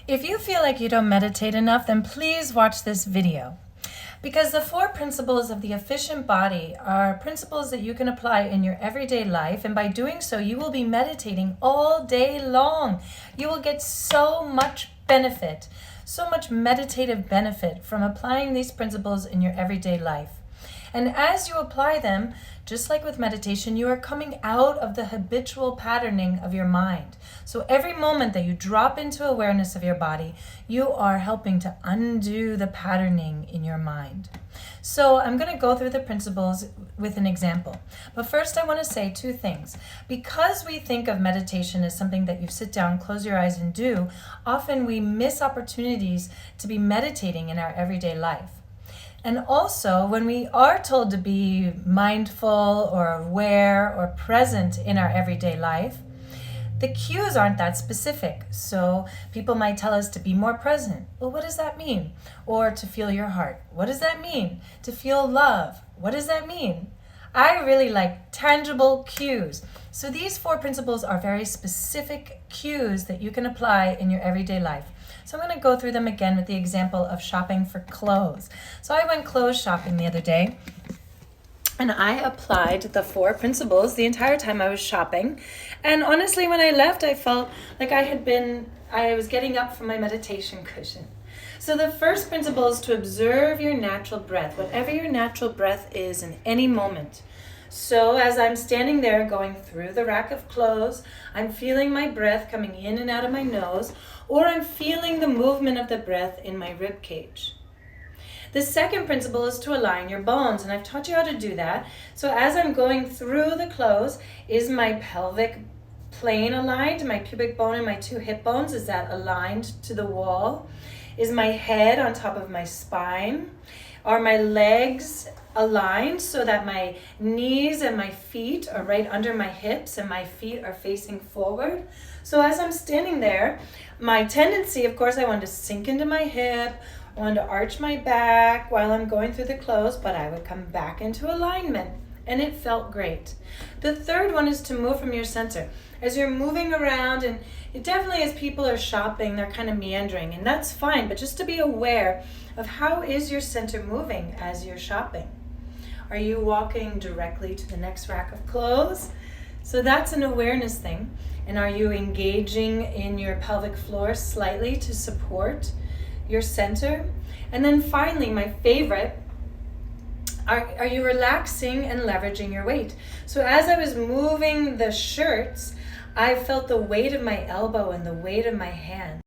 If you feel like you don't meditate enough, then please watch this video. Because the 4 principles of the efficient body are principles that you can apply in your everyday life, and by doing so, you will be meditating all day long. You will get so much benefit, so much meditative benefit from applying these principles in your everyday life. And as you apply them, just like with meditation, you are coming out of the habitual patterning of your mind. So every moment that you drop into awareness of your body, you are helping to undo the patterning in your mind. So I'm going to go through the principles with an example. But first I want to say 2 things. Because we think of meditation as something that you sit down, close your eyes and do, often we miss opportunities to be meditating in our everyday life. And also, when we are told to be mindful or aware or present in our everyday life, the cues aren't that specific. So people might tell us to be more present. Well, what does that mean? Or to feel your heart. What does that mean? To feel love. What does that mean? I really like tangible cues. So these 4 principles are very specific cues that you can apply in your everyday life. So I'm going to go through them again with the example of shopping for clothes. So I went clothes shopping the other day, and I applied the 4 principles the entire time I was shopping. And honestly, when I left, I felt like I was getting up from my meditation cushion. So the first principle is to observe your natural breath, whatever your natural breath is in any moment. So as I'm standing there going through the rack of clothes, I'm feeling my breath coming in and out of my nose, or I'm feeling the movement of the breath in my rib cage. The second principle is to align your bones, and I've taught you how to do that. So as I'm going through the clothes, is my pelvic plane aligned? My pubic bone and my 2 hip bones, is that aligned to the wall? Is my head on top of my spine? Are my legs aligned so that my knees and my feet are right under my hips and my feet are facing forward? So as I'm standing there, my tendency, of course, I want to sink into my hip, I want to arch my back while I'm going through the clothes, but I would come back into alignment, and it felt great. The third one is to move from your center. As you're moving around, and it definitely as people are shopping, they're kind of meandering, and that's fine, but just to be aware of how is your center moving as you're shopping. Are you walking directly to the next rack of clothes? So that's an awareness thing. And are you engaging in your pelvic floor slightly to support your center? And then finally, my favorite, are you relaxing and leveraging your weight? So as I was moving the shirts, I felt the weight of my elbow and the weight of my hand.